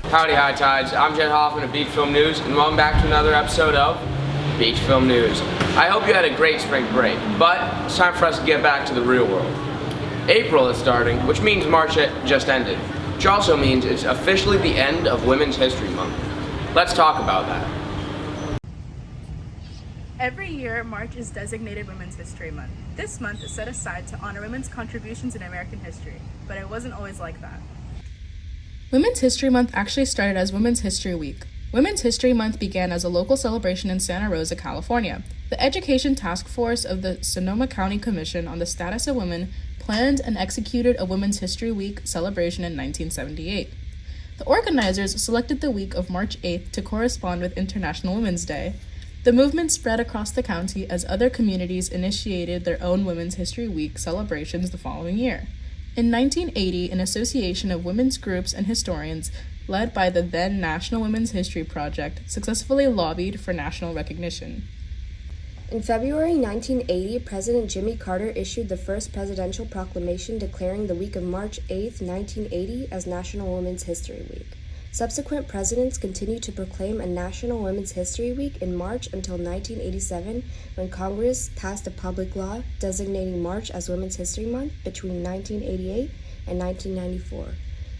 Howdy, High Tides. I'm Jen Hoffman of Beach Film News, and welcome back to another episode of Beach Film News. I hope you had a great spring break, but it's time for us to get back to the real world. April is starting, which means March just ended, which also means it's officially the end of Women's History Month. Let's talk about that. Every year, March is designated Women's History Month. This month is set aside to honor women's contributions in American history, but it wasn't always like that. Women's History Month actually started as Women's History Week. Women's History Month began as a local celebration in Santa Rosa, California. The Education Task Force of the Sonoma County Commission on the Status of Women planned and executed a Women's History Week celebration in 1978. The organizers selected the week of March 8th to correspond with International Women's Day. The movement spread across the county as other communities initiated their own Women's History Week celebrations the following year. In 1980, an association of women's groups and historians, led by the then National Women's History Project, successfully lobbied for national recognition. In February 1980, President Jimmy Carter issued the first presidential proclamation declaring the week of March 8, 1980 as National Women's History Week. Subsequent presidents continued to proclaim a National Women's History Week in March until 1987, when Congress passed a public law designating March as Women's History Month between 1988 and 1994.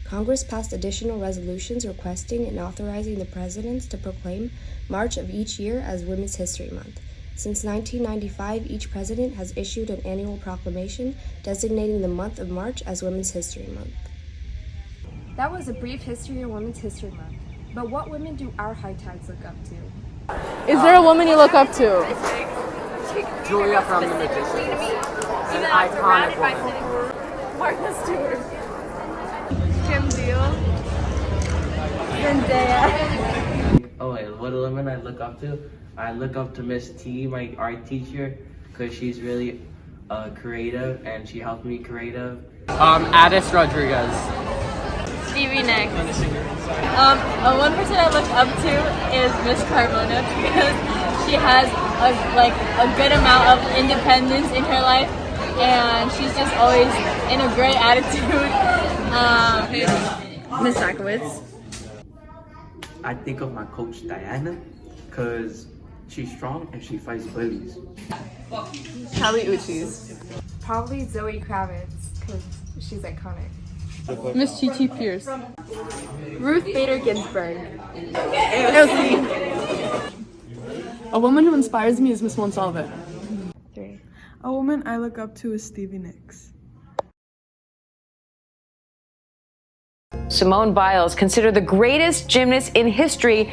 Congress passed additional resolutions requesting and authorizing the presidents to proclaim March of each year as Women's History Month. Since 1995, each president has issued an annual proclamation designating the month of March as Women's History Month. That was a brief history of Women's History Month. But what women do our High Tides look up to? Is there a woman you look up to? Julia from The Magicians. An iconic woman. Martha Stewart. Kim Deal. Zendaya. Oh, and what women I look up to? I look up to Miss T, my art teacher, because she's really creative and she helped me creative. Addis Rodriguez. Stevie Nicks. One person I look up to is Miss Carmona because she has a good amount of independence in her life, and she's just always in a great attitude. Miss Sakowitz. I think of my coach Diana, because she's strong and she fights bullies. Kelly Uchis. Probably Zoe Kravitz, because she's iconic. Miss Chi Pierce. Ruth Bader Ginsburg. A woman who inspires me is Miss Monsalve. 3. A woman I look up to is Stevie Nicks. Simone Biles, considered the greatest gymnast in history.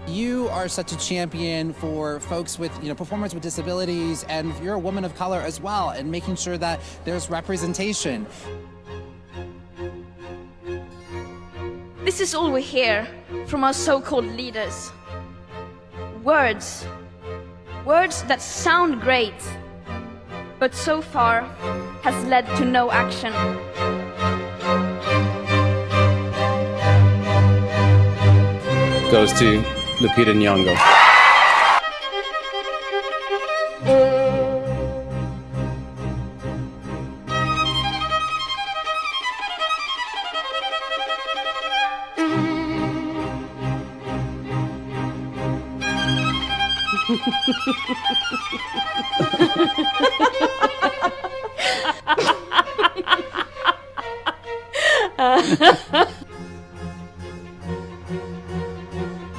You are such a champion for folks with, performers with disabilities, and you're a woman of color as well, and making sure that there's representation. This is all we hear from our so-called leaders. Words that sound great, but so far has led to no action. Goes to Lupita Nyong'o.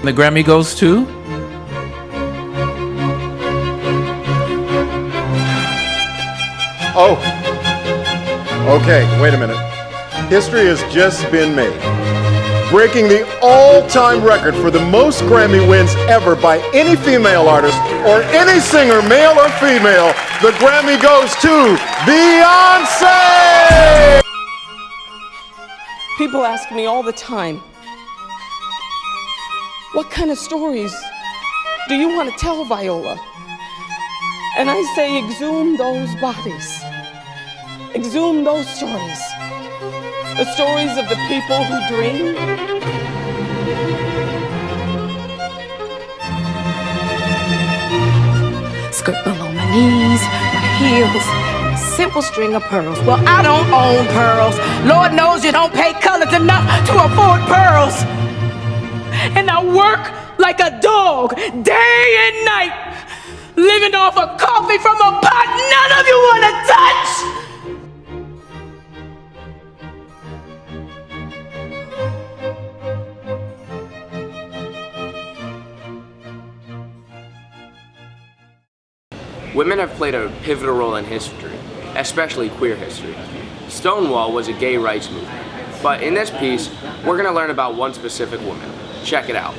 The Grammy goes to Oh, okay, wait a minute. History has just been made. Breaking the all-time record for the most Grammy wins ever by any female artist or any singer, male or female, the Grammy goes to Beyonce! People ask me all the time, what kind of stories do you want to tell, Viola? And I say, exhume those bodies. Exhume those stories. The stories of the people who dream. Skirt below my knees, my heels, simple string of pearls. Well, I don't own pearls. Lord knows you don't pay colors enough to afford pearls. And I work like a dog day and night, living off of coffee from a pot none of you want to touch. Women have played a pivotal role in history, especially queer history. Stonewall was a gay rights movement, but in this piece, we're going to learn about one specific woman. Check it out.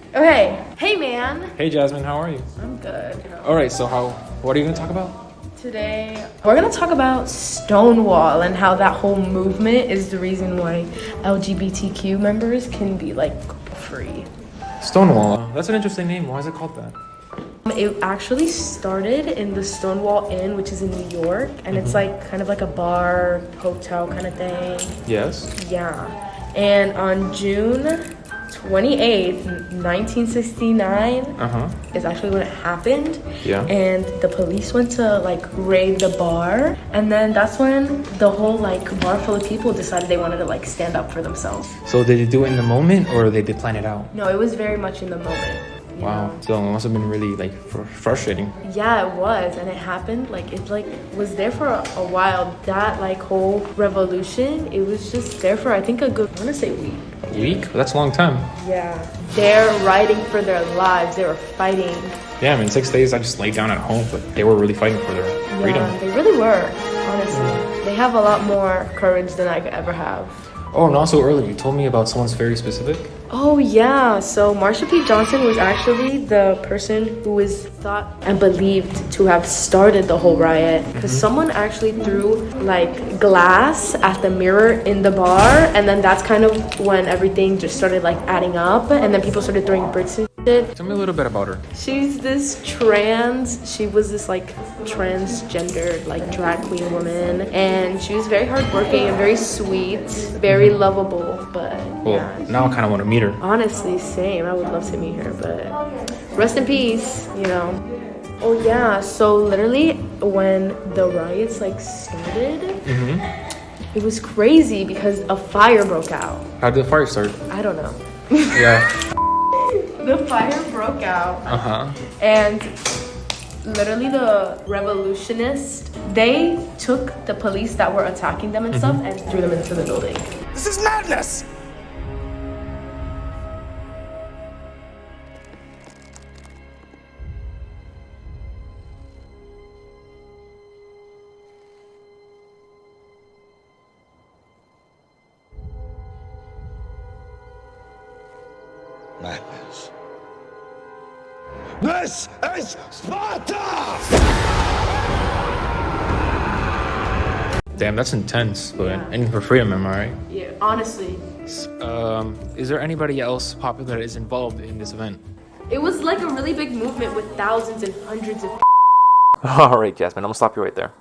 Okay, hey man. Hey Jasmine, how are you? I'm good. All right, so what are you going to talk about? Today, we're gonna talk about Stonewall and how that whole movement is the reason why LGBTQ members can be like free. Stonewall, that's an interesting name. Why is it called that? It actually started in the Stonewall Inn, which is in New York, and it's like kind of like a bar, hotel kind of thing. Yes. Yeah. And on June 28th, 1969 is actually when it happened. Yeah. And the police went to like raid the bar, and then that's when the whole like bar full of people decided they wanted to like stand up for themselves. So did they do it in the moment or did they plan it out? No, it was very much in the moment. Wow. So it must have been really like frustrating. Yeah, it was, and it happened like it like was there for a while. That like whole revolution, it was just there for I think a good, I want to say week. A week? That's a long time. Yeah, they're fighting for their lives. They were fighting. Yeah, I mean 6 days I just laid down at home, but they were really fighting for their freedom. Yeah, they really were. Honestly, they have a lot more courage than I could ever have. Oh, and also earlier you told me about someone's very specific. Oh yeah, so Marsha P. Johnson was actually the person who was thought and believed to have started the whole riot, because someone actually threw like glass at the mirror in the bar, and then that's kind of when everything just started like adding up, and then people started throwing bricks and shit. Tell me a little bit about her. She was this like transgendered like drag queen woman, and she was very hardworking and very sweet, very lovable, but Well, yeah, now I kind of want to meet her. honestly, same. I would love to meet her, but rest in peace, you know. Oh yeah, so literally when the riots like started, it was crazy because a fire broke out. How did the fire start? I don't know. Yeah. The fire broke out. And literally the revolutionists, they took the police that were attacking them and stuff and threw them into the building. This is madness! Madness. This is Sparta! Damn, that's intense, but anything for freedom, am I right? Yeah, honestly. Is there anybody else popular that is involved in this event? It was like a really big movement with thousands and hundreds of All right, Jasmine, I'm gonna stop you right there.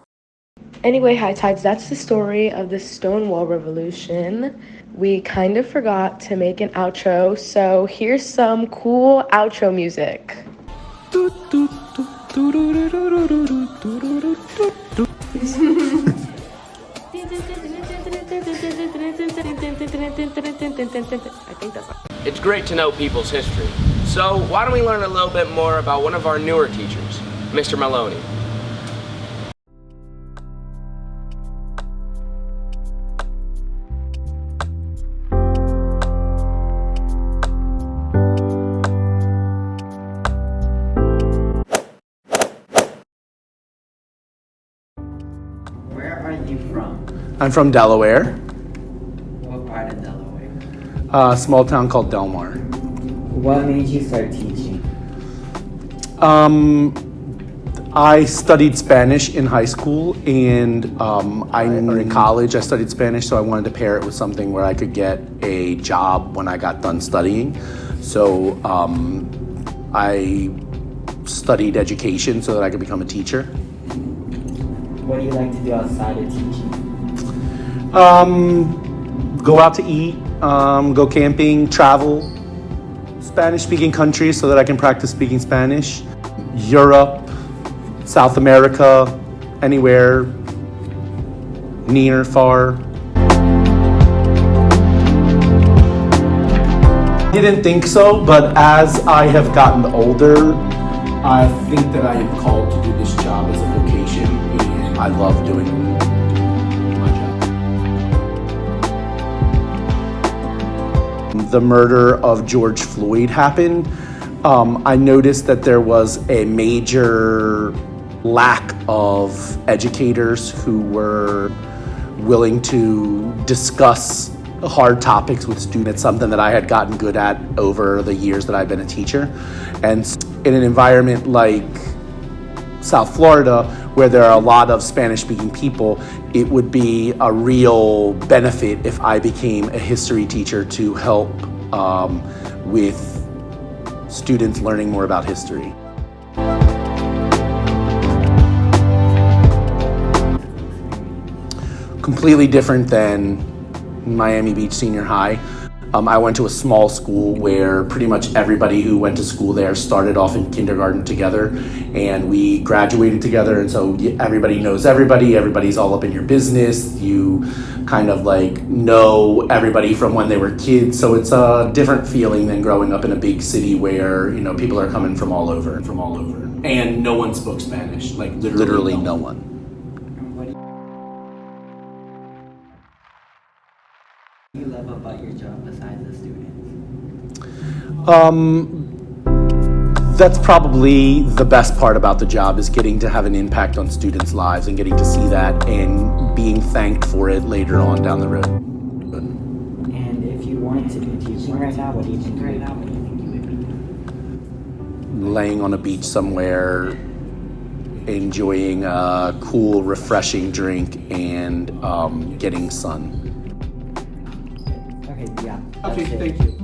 Anyway, High Tides, that's the story of the Stonewall Revolution. We kind of forgot to make an outro, so here's some cool outro music. I think that's It's great to know people's history. So why don't we learn a little bit more about one of our newer teachers, Mr. Maloney. Where are you from? I'm from Delaware, What part of Delaware? a small town called Delmar. What made you start teaching? I studied Spanish in high school, and in college I studied Spanish, so I wanted to pair it with something where I could get a job when I got done studying. So I studied education so that I could become a teacher. What do you like to do outside of teaching? Go out to eat, go camping, travel, Spanish-speaking countries so that I can practice speaking Spanish, Europe, South America, anywhere near, far. Didn't think so, but as I have gotten older, I think that I am called to do this job as a vocation, and I love doing my job. The murder of George Floyd happened. I noticed that there was a major lack of educators who were willing to discuss hard topics with students, something that I had gotten good at over the years that I've been a teacher. And in an environment like South Florida, where there are a lot of Spanish-speaking people, it would be a real benefit if I became a history teacher to help with students learning more about history. Completely different than Miami Beach Senior High. I went to a small school where pretty much everybody who went to school there started off in kindergarten together, and we graduated together, and so everybody knows everybody, everybody's all up in your business, you kind of like know everybody from when they were kids, so it's a different feeling than growing up in a big city where, you know, people are coming from all over. And no one spoke Spanish, like literally no one. What do you love about your job besides the students? That's probably the best part about the job, is getting to have an impact on students' lives and getting to see that and being thanked for it later on down the road. And if you wanted to be teaching right now, what do you think you would be? Laying on a beach somewhere, enjoying a cool, refreshing drink, and getting sun. Okay, yeah. Okay, that's it. thank you.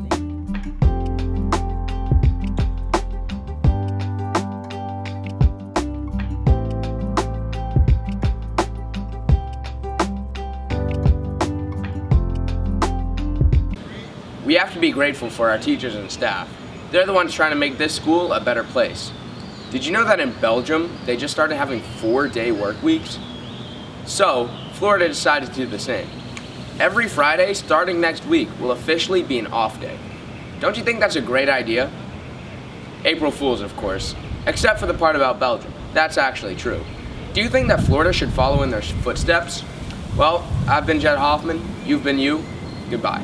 We have to be grateful for our teachers and staff. They're the ones trying to make this school a better place. Did you know that in Belgium, they just started having 4-day work weeks? So, Florida decided to do the same. Every Friday, starting next week, will officially be an off day. Don't you think that's a great idea? April Fools, of course, except for the part about Belgium. That's actually true. Do you think that Florida should follow in their footsteps? Well, I've been Jed Hoffman, you've been you, goodbye.